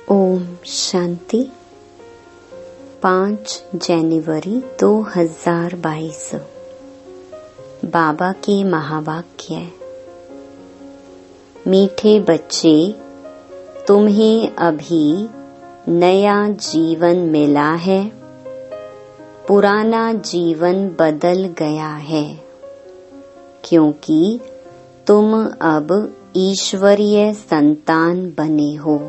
ओम शांति। 5 जनवरी 2022। बाबा के महावाक्य। मीठे बच्चे, तुम्हें अभी नया जीवन मिला है। पुराना जीवन बदल गया है, क्योंकि तुम अब ईश्वरीय संतान बने हो।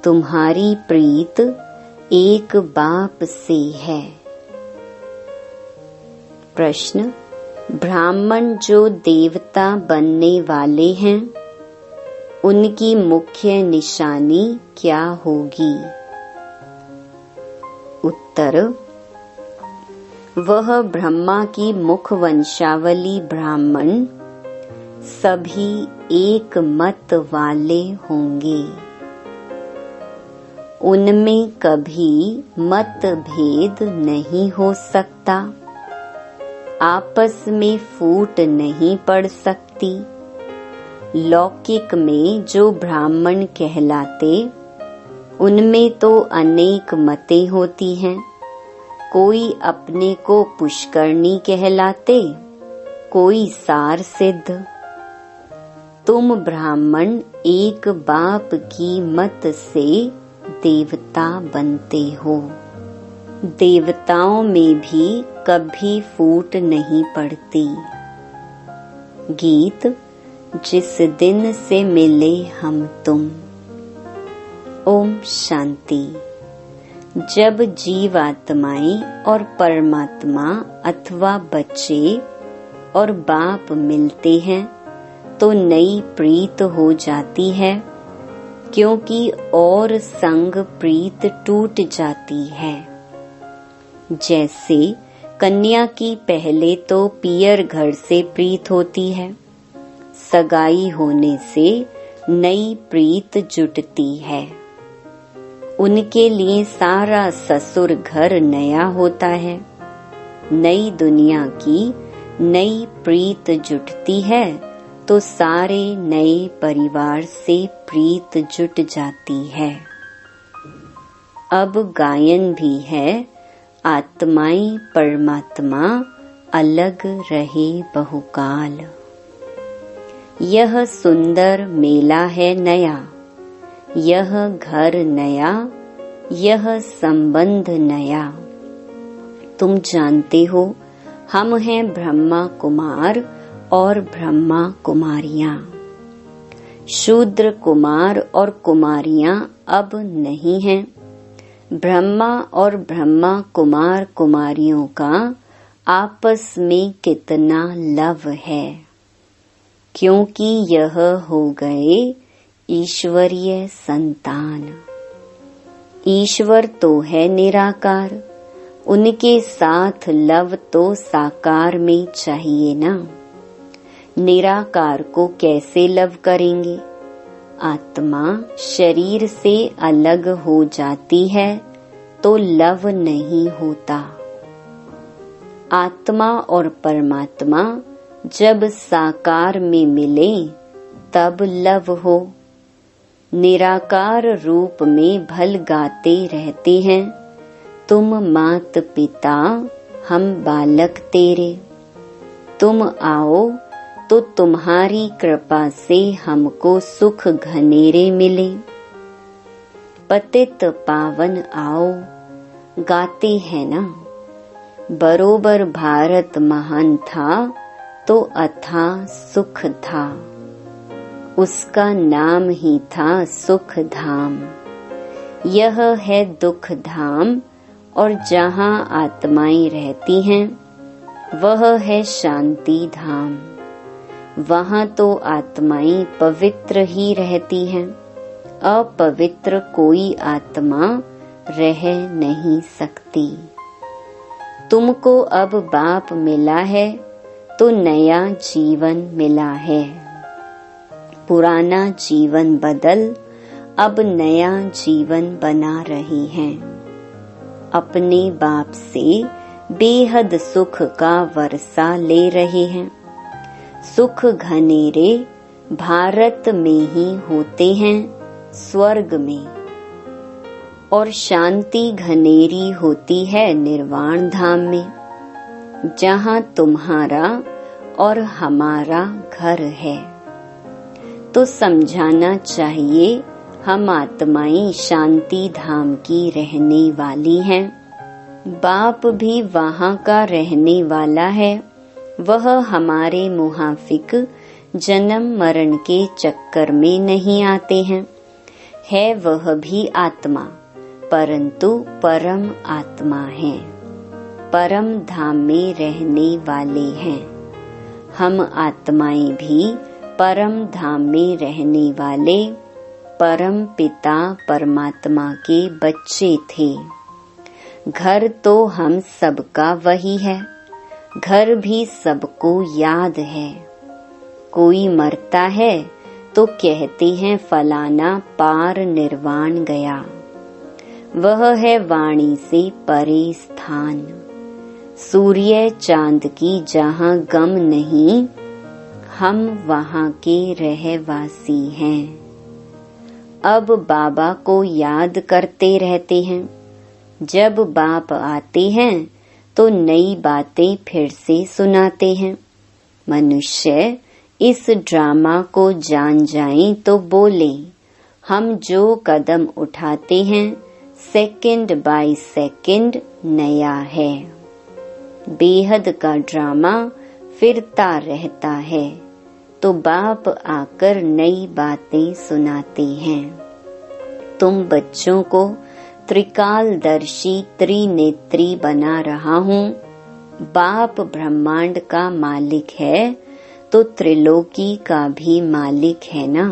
तुम्हारी प्रीत एक बाप से है। प्रश्न: ब्राह्मण जो देवता बनने वाले हैं, उनकी मुख्य निशानी क्या होगी? उत्तर: वह ब्रह्मा की मुख वंशावली ब्राह्मण सभी एक मत वाले होंगे। उनमें कभी मतभेद नहीं हो सकता, आपस में फूट नहीं पड़ सकती। लौकिक में जो ब्राह्मण कहलाते, उनमें तो अनेक मतें होती हैं। कोई अपने को पुष्करणी कहलाते, कोई सार सिद्ध। तुम ब्राह्मण एक बाप की मत से देवता बनते हो। देवताओं में भी कभी फूट नहीं पड़ती। गीत: जिस दिन से मिले हम तुम। ओम शांति। जब जीवात्माएं और परमात्मा अथवा बच्चे और बाप मिलते हैं, तो नई प्रीत हो जाती है, क्योंकि और संग प्रीत टूट जाती है। जैसे कन्या की पहले तो पियर घर से प्रीत होती है, सगाई होने से नई प्रीत जुटती है। उनके लिए सारा ससुर घर नया होता है। नई दुनिया की नई प्रीत जुटती है, तो सारे नए परिवार से प्रीत जुट जाती है। अब गायन भी है: आत्माएं परमात्मा अलग रहे बहुकाल। यह सुंदर मेला है नया, यह घर नया, यह संबंध नया। तुम जानते हो, हम हैं ब्रह्मा कुमार और ब्रह्मा कुमारियां। शूद्र कुमार और कुमारियां अब नहीं हैं। ब्रह्मा और ब्रह्मा कुमार कुमारियों का आपस में कितना लव है, क्योंकि यह हो गए ईश्वरीय संतान। ईश्वर तो है निराकार, उनके साथ लव तो साकार में चाहिए ना। निराकार को कैसे लव करेंगे? आत्मा शरीर से अलग हो जाती है तो लव नहीं होता। आत्मा और परमात्मा जब साकार में मिले, तब लव हो। निराकार रूप में भल गाते रहते हैं, तुम मात पिता हम बालक तेरे। तुम आओ तो तुम्हारी कृपा से हमको सुख घनेरे मिले। पतित पावन आओ, गाते हैं ना। बरोबर भारत महान था, तो अथाह सुख था। उसका नाम ही था सुख धाम। यह है दुख धाम, और जहाँ आत्माएं रहती हैं, वह है शांति धाम। वहाँ तो आत्माएं पवित्र ही रहती हैं। अपवित्र कोई आत्मा रह नहीं सकती। तुमको अब बाप मिला है, तो नया जीवन मिला है। पुराना जीवन बदल अब नया जीवन बना रहे हैं। अपने बाप से बेहद सुख का वर्षा ले रहे हैं। सुख घनेरे भारत में ही होते हैं, स्वर्ग में, और शांति घनेरी होती है निर्वाण धाम में, जहाँ तुम्हारा और हमारा घर है। तो समझाना चाहिए हम आत्माएं शांति धाम की रहने वाली हैं। बाप भी वहाँ का रहने वाला है। वह हमारे मुहाफिक जन्म मरण के चक्कर में नहीं आते हैं। है वह भी आत्मा, परंतु परम आत्मा है, परम धाम में रहने वाले हैं। हम आत्माएं भी परम धाम में रहने वाले परम पिता परमात्मा के बच्चे थे। घर तो हम सबका वही है, घर भी सबको याद है। कोई मरता है तो कहते हैं फलाना पार निर्वाण गया। वह है वाणी से परे स्थान, सूर्य चांद की जहाँ गम नहीं, हम वहाँ के रहवासी हैं। अब बाबा को याद करते रहते हैं। जब बाप आते हैं तो नई बातें फिर से सुनाते हैं। मनुष्य इस ड्रामा को जान जाएं तो बोले, हम जो कदम उठाते हैं सेकंड बाय सेकंड नया है। बेहद का ड्रामा फिरता रहता है, तो बाप आकर नई बातें सुनाते हैं। तुम बच्चों को त्रिकालदर्शी त्रिनेत्री बना रहा हूँ। बाप ब्रह्मांड का मालिक है तो त्रिलोकी का भी मालिक है ना,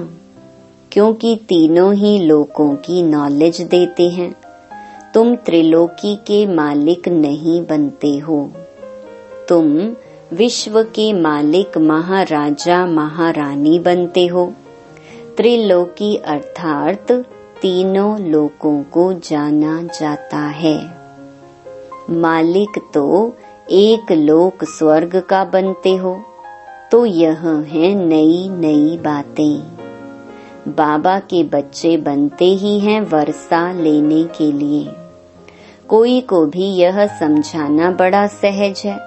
क्योंकि तीनों ही लोकों की नॉलेज देते हैं। तुम त्रिलोकी के मालिक नहीं बनते हो, तुम विश्व के मालिक महाराजा महारानी बनते हो। त्रिलोकी अर्थात तीनों लोकों को जाना जाता है। मालिक तो एक लोक स्वर्ग का बनते हो, तो यह है नई नई बातें। बाबा के बच्चे बनते ही हैं वर्षा लेने के लिए। कोई को भी यह समझाना बड़ा सहज है।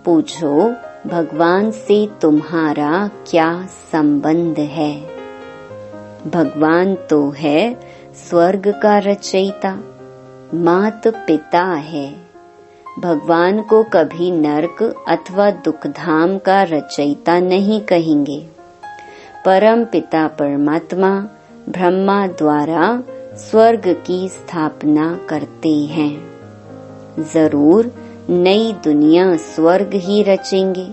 पूछो भगवान से तुम्हारा क्या संबंध है? भगवान तो है स्वर्ग का रचयिता, मात पिता है। भगवान को कभी नरक अथवा दुखधाम का रचयिता नहीं कहेंगे। परम पिता परमात्मा ब्रह्मा द्वारा स्वर्ग की स्थापना करते हैं। जरूर नई दुनिया स्वर्ग ही रचेंगे।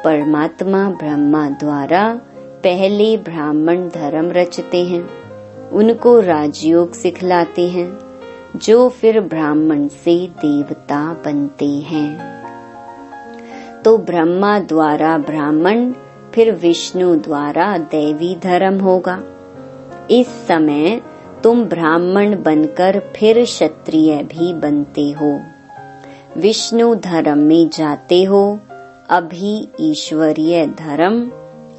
परमात्मा ब्रह्मा द्वारा पहले ब्राह्मण धर्म रचते हैं, उनको राजयोग सिखलाते हैं, जो फिर ब्राह्मण से देवता बनते हैं। तो ब्रह्मा द्वारा ब्राह्मण, फिर विष्णु द्वारा दैवी धर्म होगा। इस समय तुम ब्राह्मण बनकर फिर क्षत्रिय भी बनते हो। विष्णु धर्म में जाते हो, अभी ईश्वरीय धर्म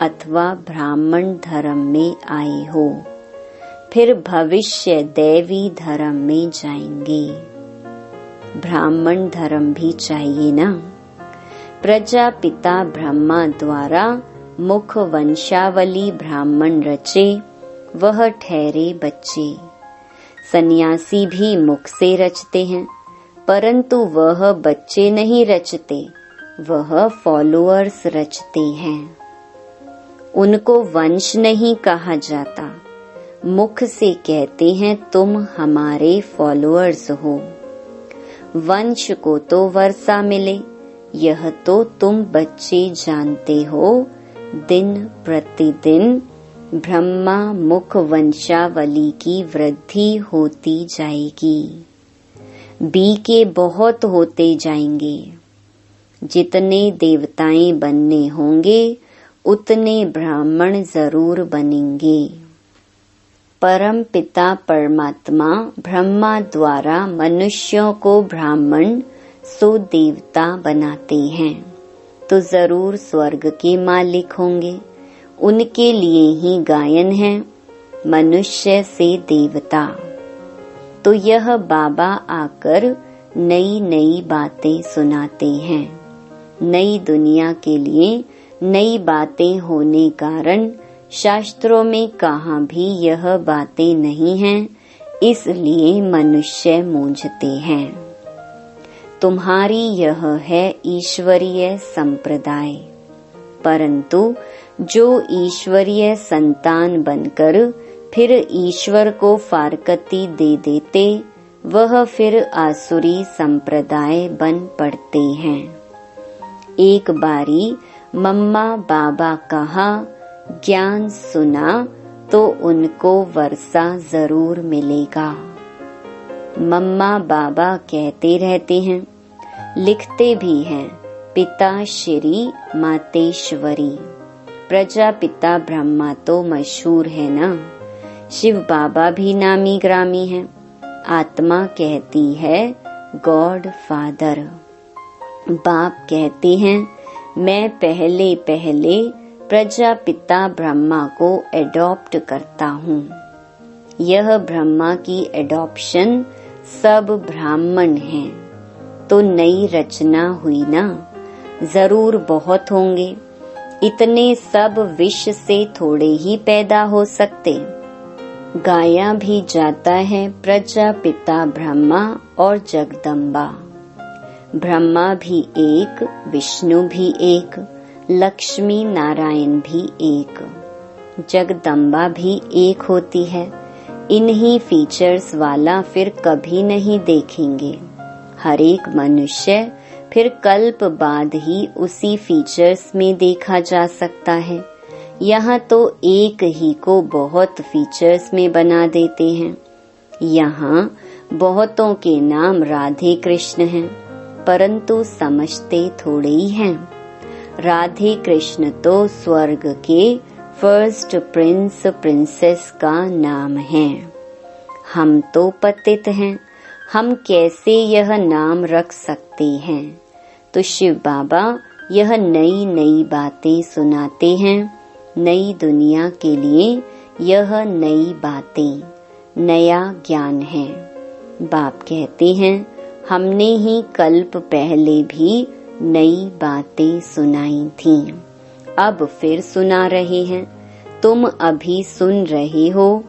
अथवा ब्राह्मण धर्म में आए हो, फिर भविष्य दैवी धर्म में जाएंगे। ब्राह्मण धर्म भी चाहिए ना। प्रजापिता ब्रह्मा द्वारा मुख वंशावली ब्राह्मण रचे, वह ठहरे बच्चे। सन्यासी भी मुख से रचते हैं, परंतु वह बच्चे नहीं रचते, वह फॉलोअर्स रचते हैं। उनको वंश नहीं कहा जाता, मुख से कहते हैं तुम हमारे फॉलोअर्स हो। वंश को तो वर्षा मिले, यह तो तुम बच्चे जानते हो। दिन प्रतिदिन ब्रह्मा मुख वंशावली की वृद्धि होती जाएगी। बीके बहुत होते जाएंगे। जितने देवताएं बनने होंगे उतने ब्राह्मण जरूर बनेंगे। परम पिता परमात्मा ब्रह्मा द्वारा मनुष्यों को ब्राह्मण सो देवता बनाते हैं, तो जरूर स्वर्ग के मालिक होंगे। उनके लिए ही गायन है, मनुष्य से देवता। तो यह बाबा आकर नई नई बातें सुनाते हैं। नई दुनिया के लिए नई बातें होने कारण शास्त्रों में कहाँ भी यह बातें नहीं हैं, इसलिए मनुष्य मूंझते हैं। तुम्हारी यह है ईश्वरीय संप्रदाय, परंतु जो ईश्वरीय संतान बनकर फिर ईश्वर को फारकती दे देते, वह फिर आसुरी संप्रदाय बन पड़ते हैं। एक बारी मम्मा बाबा कहा, ज्ञान सुना तो उनको वर्षा जरूर मिलेगा। मम्मा बाबा कहते रहते हैं, लिखते भी हैं, पिता श्री मातेश्वरी। प्रजापिता ब्रह्मा तो मशहूर है ना, शिव बाबा भी नामी ग्रामी हैं। आत्मा कहती है गॉड फादर। बाप कहते हैं, मैं पहले पहले प्रजापिता ब्रह्मा को एडॉप्ट करता हूँ। यह ब्रह्मा की एडॉप्शन सब ब्राह्मण हैं, तो नई रचना हुई ना, जरूर बहुत होंगे। इतने सब विष से थोड़े ही पैदा हो सकते। गाया भी जाता है प्रजापिता ब्रह्मा और जगदम्बा। ब्रह्मा भी एक, विष्णु भी एक, लक्ष्मी नारायण भी एक, जगदम्बा भी एक होती है। इन्हीं फीचर्स वाला फिर कभी नहीं देखेंगे। हर एक मनुष्य फिर कल्प बाद ही उसी फीचर्स में देखा जा सकता है। यहाँ तो एक ही को बहुत फीचर्स में बना देते हैं। यहाँ बहुतों के नाम राधे कृष्ण हैं, परंतु समझते थोड़े ही हैं। राधे कृष्ण तो स्वर्ग के फर्स्ट प्रिंस प्रिंसेस का नाम है। हम तो पतित हैं, हम कैसे यह नाम रख सकते हैं? तो शिव बाबा यह नई नई बातें सुनाते हैं। नई दुनिया के लिए यह नई बातें, नया ज्ञान है। बाप कहते हैं, हमने ही कल्प पहले भी नई बातें सुनाई थी, अब फिर सुना रहे हैं। तुम अभी सुन रहे हो,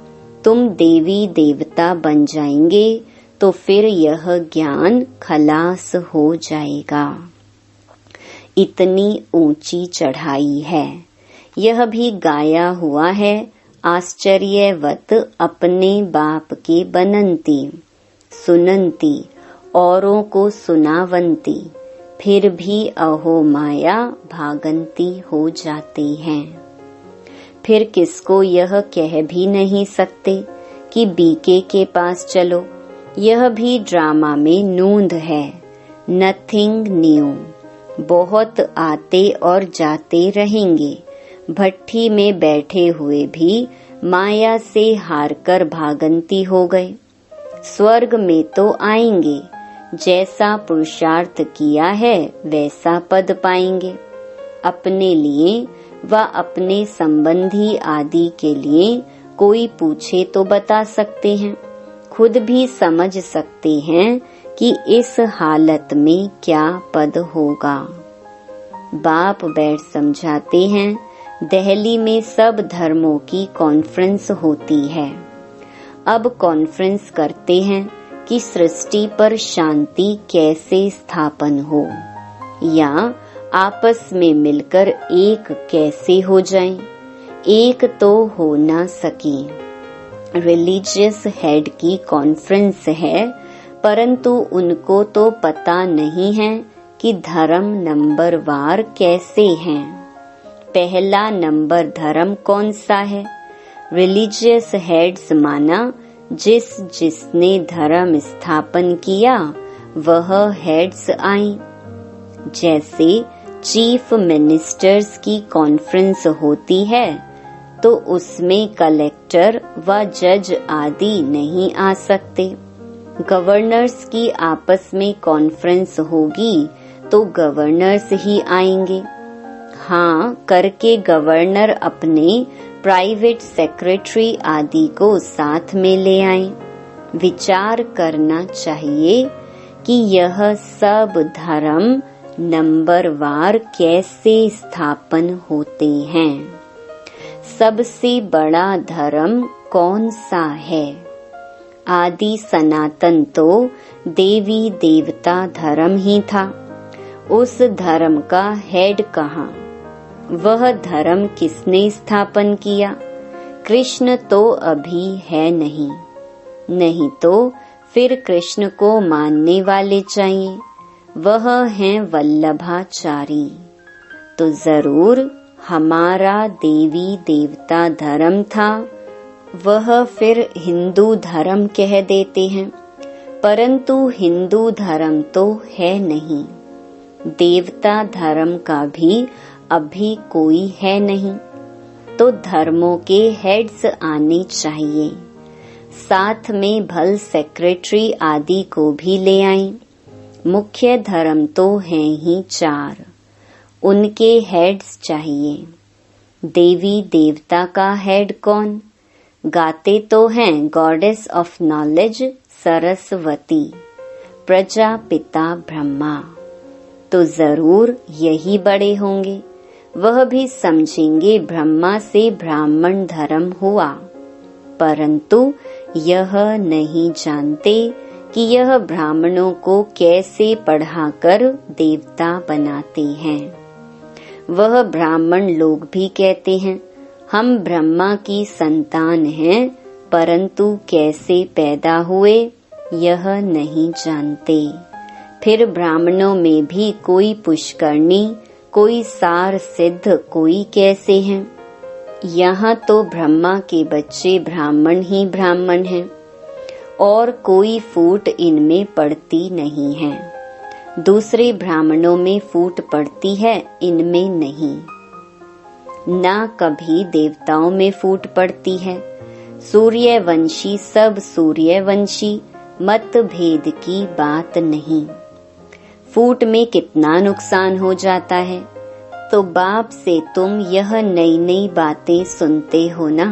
तुम देवी देवता बन जाएंगे तो फिर यह ज्ञान खलास हो जाएगा। इतनी ऊंची चढ़ाई है। यह भी गाया हुआ है, आश्चर्यवत अपने बाप के बनंती, सुनंती, औरों को सुनावंती, फिर भी अहो माया भागंती हो जाते हैं। फिर किसको यह कह भी नहीं सकते कि बीके के पास चलो। यह भी ड्रामा में नूंद है। Nothing new. बहुत आते और जाते रहेंगे। भट्ठी में बैठे हुए भी माया से हारकर भागंती हो गए। स्वर्ग में तो आएंगे, जैसा पुरुषार्थ किया है वैसा पद पाएंगे। अपने लिए व अपने संबंधी आदि के लिए कोई पूछे तो बता सकते हैं, खुद भी समझ सकते हैं कि इस हालत में क्या पद होगा। बाप बैठ समझाते हैं, दिल्ली में सब धर्मों की कॉन्फ्रेंस होती है। अब कॉन्फ्रेंस करते हैं कि सृष्टि पर शांति कैसे स्थापन हो, या आपस में मिलकर एक कैसे हो जाएं। एक तो हो ना सके। रिलीजियस हेड की कॉन्फ्रेंस है, परंतु उनको तो पता नहीं है कि धर्म नंबर वार कैसे हैं। पहला नंबर धर्म कौन सा है? रिलीजियस हेड्स माना जिसने धर्म स्थापन किया वह हेड्स आए। जैसे चीफ मिनिस्टर्स की कॉन्फ्रेंस होती है तो उसमें कलेक्टर व जज आदि नहीं आ सकते। गवर्नर्स की आपस में कॉन्फ्रेंस होगी तो गवर्नर्स ही आएंगे। हाँ, करके गवर्नर अपने प्राइवेट सेक्रेटरी आदि को साथ में ले आएं। विचार करना चाहिए कि यह सब धर्म नंबरवार कैसे स्थापन होते हैं। सबसे बड़ा धर्म कौन सा है? आदि सनातन तो देवी देवता धर्म ही था। उस धर्म का हेड कहाँ? वह धर्म किसने स्थापन किया? कृष्ण तो अभी है नहीं। नहीं तो फिर कृष्ण को मानने वाले चाहिए। वह हैं वल्लभाचारी। तो जरूर हमारा देवी देवता धर्म था। वह फिर हिंदू धर्म कह देते हैं, परंतु हिंदू धर्म तो है नहीं। देवता धर्म का भी अभी कोई है नहीं। तो धर्मों के हेड्स आने चाहिए। साथ में भल सेक्रेटरी आदि को भी ले आएं। मुख्य धर्म तो हैं ही 4, उनके हेड्स चाहिए। देवी देवता का हेड कौन? गाते तो हैं goddess of knowledge Saraswati, Prajapita Brahma. तो जरूर यही बड़े होंगे। वह भी समझेंगे ब्रह्मा से ब्राह्मण धर्म हुआ, परंतु यह नहीं जानते कि यह ब्राह्मणों को कैसे पढ़ाकर देवता बनाते हैं। वह ब्राह्मण लोग भी कहते हैं हम ब्रह्मा की संतान हैं, परंतु कैसे पैदा हुए यह नहीं जानते। फिर ब्राह्मणों में भी कोई पुष्करणी, कोई सार सिद्ध, कोई कैसे हैं। यहाँ तो ब्रह्मा के बच्चे ब्राह्मण ही ब्राह्मण हैं और कोई फूट इनमें पड़ती नहीं है। दूसरे ब्राह्मणों में फूट पड़ती है, इनमें नहीं। ना कभी देवताओं में फूट पड़ती है। सूर्यवंशी सब सूर्यवंशी, मतभेद की बात नहीं। फूट में कितना नुकसान हो जाता है। तो बाप से तुम यह नई नई बातें सुनते हो ना।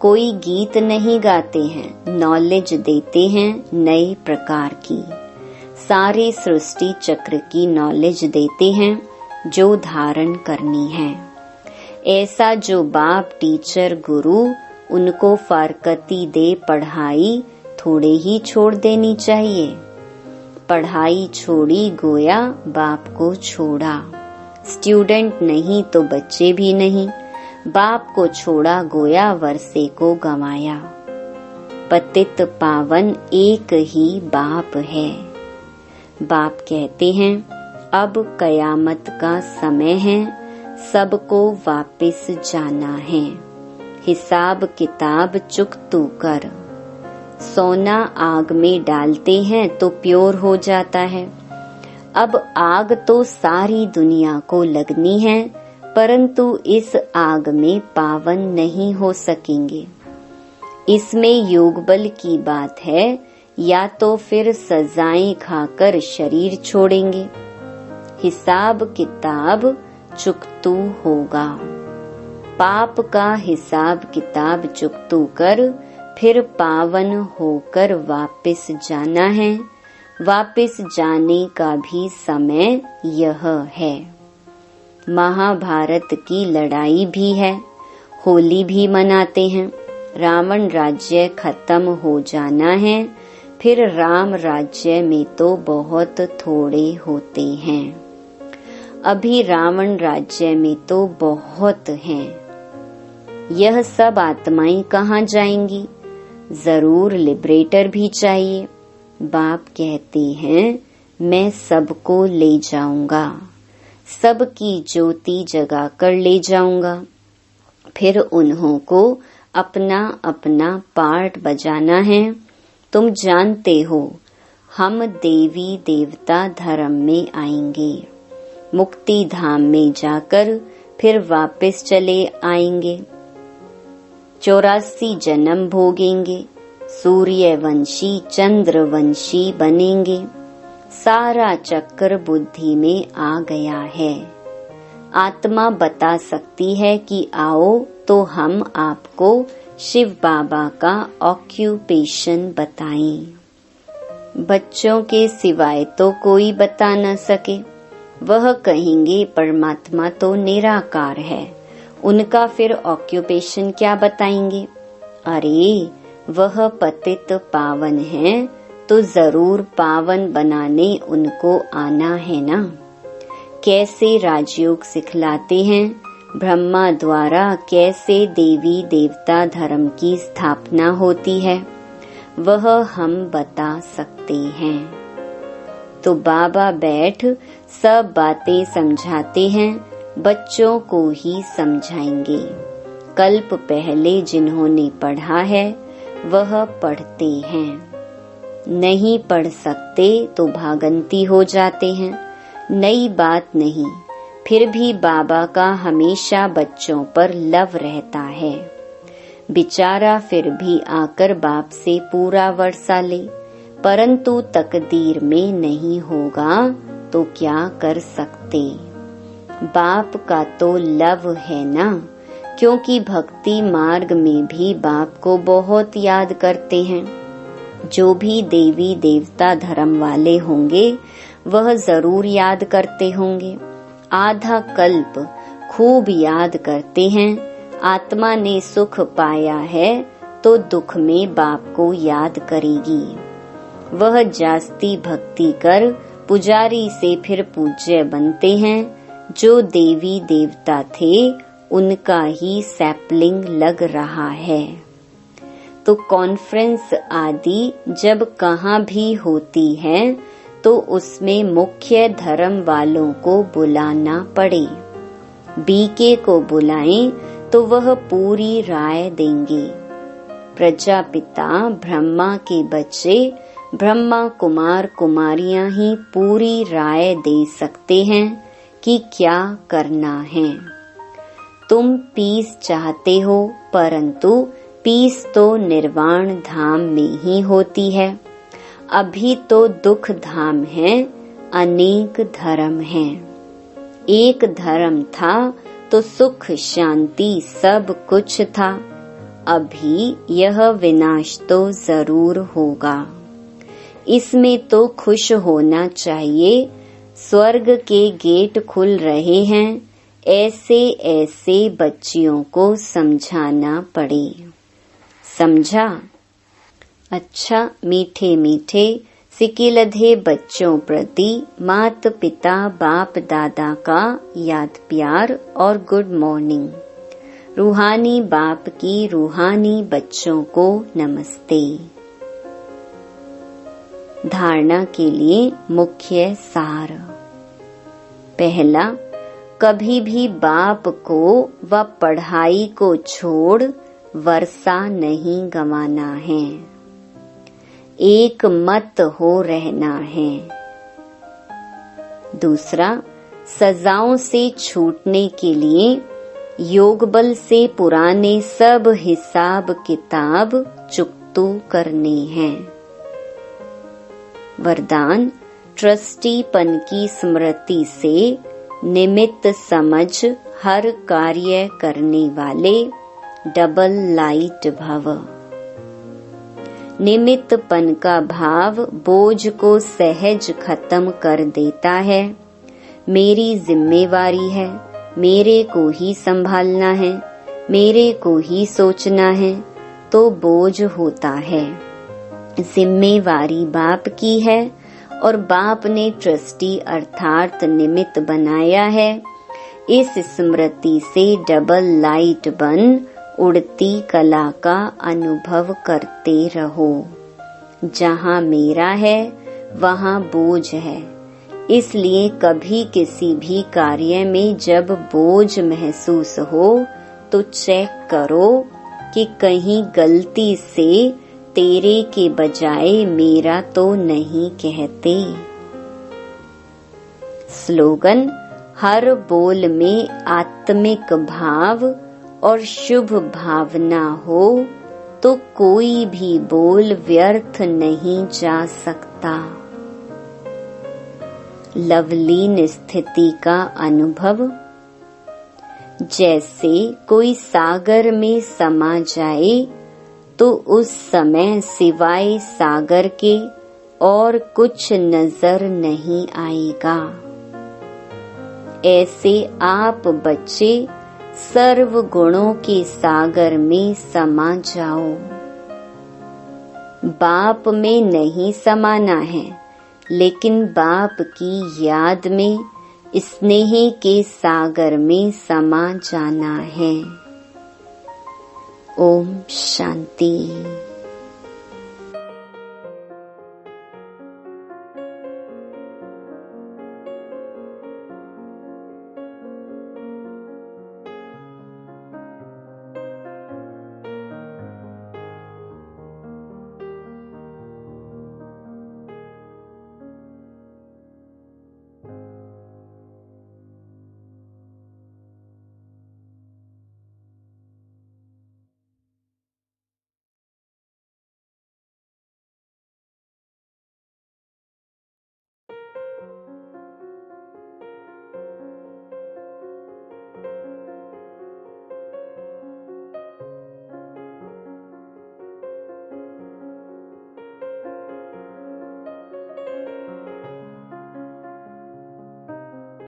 कोई गीत नहीं गाते हैं, नॉलेज देते हैं नए प्रकार की। सारे सृष्टि चक्र की नॉलेज देते हैं जो धारण करनी है। ऐसा जो बाप टीचर गुरु उनको फारकती दे पढ़ाई थोड़े ही छोड़ देनी चाहिए। पढ़ाई छोड़ी गोया बाप को छोड़ा। स्टूडेंट नहीं तो बच्चे भी नहीं। बाप को छोड़ा गोया वर्षे को गंवाया। पतित पावन एक ही बाप है। बाप कहते हैं अब कयामत का समय है, सबको वापस जाना है। हिसाब किताब चुकतू कर। सोना आग में डालते हैं तो प्योर हो जाता है। अब आग तो सारी दुनिया को लगनी है, परंतु इस आग में पावन नहीं हो सकेंगे। इसमें योग बल की बात है, या तो फिर सजाएं खाकर शरीर छोड़ेंगे। हिसाब किताब चुकतू होगा। पाप का हिसाब किताब चुकतू कर फिर पावन होकर वापस जाना है। वापस जाने का भी समय यह है। महाभारत की लड़ाई भी है, होली भी मनाते हैं। रावण राज्य खत्म हो जाना है, फिर राम राज्य में तो बहुत थोड़े होते हैं। अभी रावण राज्य में तो बहुत हैं। यह सब आत्माएं कहाँ जाएंगी? जरूर लिबरेटर भी चाहिए। बाप कहते हैं मैं सबको ले जाऊंगा, सबकी ज्योति जगाकर ले जाऊंगा। फिर उन्हों को अपना अपना पार्ट बजाना है। तुम जानते हो हम देवी देवता धर्म में आएंगे, मुक्ति धाम में जाकर फिर वापस चले आएंगे। 84 जन्म भोगेंगे, सूर्यवंशी चंद्रवंशी बनेंगे। सारा चक्र बुद्धि में आ गया है। आत्मा बता सकती है कि आओ तो हम आपको शिव बाबा का ऑक्यूपेशन बताएं। बच्चों के सिवाय तो कोई बता न सके। वह कहेंगे परमात्मा तो निराकार है, उनका फिर ऑक्यूपेशन क्या बताएंगे। अरे वह पतित पावन है तो जरूर पावन बनाने उनको आना है ना। कैसे राजयोग सिखलाते हैं, ब्रह्मा द्वारा कैसे देवी देवता धर्म की स्थापना होती है, वह हम बता सकते हैं। तो बाबा बैठ सब बातें समझाते हैं, बच्चों को ही समझाएंगे। कल्प पहले जिन्होंने पढ़ा है वह पढ़ते हैं, नहीं पढ़ सकते तो भागंती हो जाते हैं। नई बात नहीं, फिर भी बाबा का हमेशा बच्चों पर लव रहता है। बेचारा फिर भी आकर बाप से पूरा वर्षा ले, परंतु तकदीर में नहीं होगा तो क्या कर सकते। बाप का तो लव है ना, क्योंकि भक्ति मार्ग में भी बाप को बहुत याद करते हैं। जो भी देवी देवता धर्म वाले होंगे वह जरूर याद करते होंगे। आधा कल्प खूब याद करते हैं। आत्मा ने सुख पाया है तो दुख में बाप को याद करेगी। वह जास्ती भक्ति कर पुजारी से फिर पूज्य बनते हैं। जो देवी देवता थे उनका ही सैपलिंग लग रहा है। तो कॉन्फ्रेंस आदि जब कहाँ भी होती है तो उसमें मुख्य धर्म वालों को बुलाना पड़े। बीके को बुलाएं तो वह पूरी राय देंगे। प्रजापिता ब्रह्मा के बच्चे ब्रह्मा कुमार कुमारियां ही पूरी राय दे सकते हैं कि क्या करना है। तुम पीस चाहते हो, परंतु पीस तो निर्वाण धाम में ही होती है। अभी तो दुख धाम है, अनेक धर्म हैं। एक धर्म था तो सुख शांति सब कुछ था। अभी यह विनाश तो जरूर होगा। इसमें तो खुश होना चाहिए। स्वर्ग के गेट खुल रहे हैं, ऐसे ऐसे बच्चियों को समझाना पड़े। समझा? अच्छा, मीठे मीठे सिकिलधे बच्चों प्रति माता पिता बाप दादा का याद प्यार और गुड मॉर्निंग। रूहानी बाप की रूहानी बच्चों को नमस्ते। धारणा के लिए मुख्य सार। पहला, कभी भी बाप को व पढ़ाई को छोड़ वर्षा नहीं गंवाना है। एक मत हो रहना है। दूसरा, सजाओं से छूटने के लिए योग बल से पुराने सब हिसाब किताब चुकतू करने हैं। वरदान, ट्रस्टीपन की स्मृति से निमित्त समझ हर कार्य करने वाले डबल लाइट भव। निमित्तपन का भाव बोझ को सहज खत्म कर देता है। मेरी जिम्मेवारी है, मेरे को ही संभालना है, मेरे को ही सोचना है, तो बोझ होता है। जिम्मेवारी बाप की है और बाप ने ट्रस्टी अर्थात निमित्त बनाया है। इस स्मृति से डबल लाइट बन उड़ती कला का अनुभव करते रहो। जहाँ मेरा है वहाँ बोझ है। इसलिए कभी किसी भी कार्य में जब बोझ महसूस हो तो चेक करो कि कहीं गलती से तेरे के बजाय मेरा तो नहीं कहते। स्लोगन, हर बोल में आत्मिक भाव और शुभ भावना हो तो कोई भी बोल व्यर्थ नहीं जा सकता। लवलीन स्थिति का अनुभव। जैसे कोई सागर में समा जाए तो उस समय सिवाय सागर के और कुछ नजर नहीं आएगा। ऐसे आप बच्चे सर्व गुणों के सागर में समा जाओ। बाप में नहीं समाना है, लेकिन बाप की याद में स्नेह के सागर में समा जाना है। ओम शांति।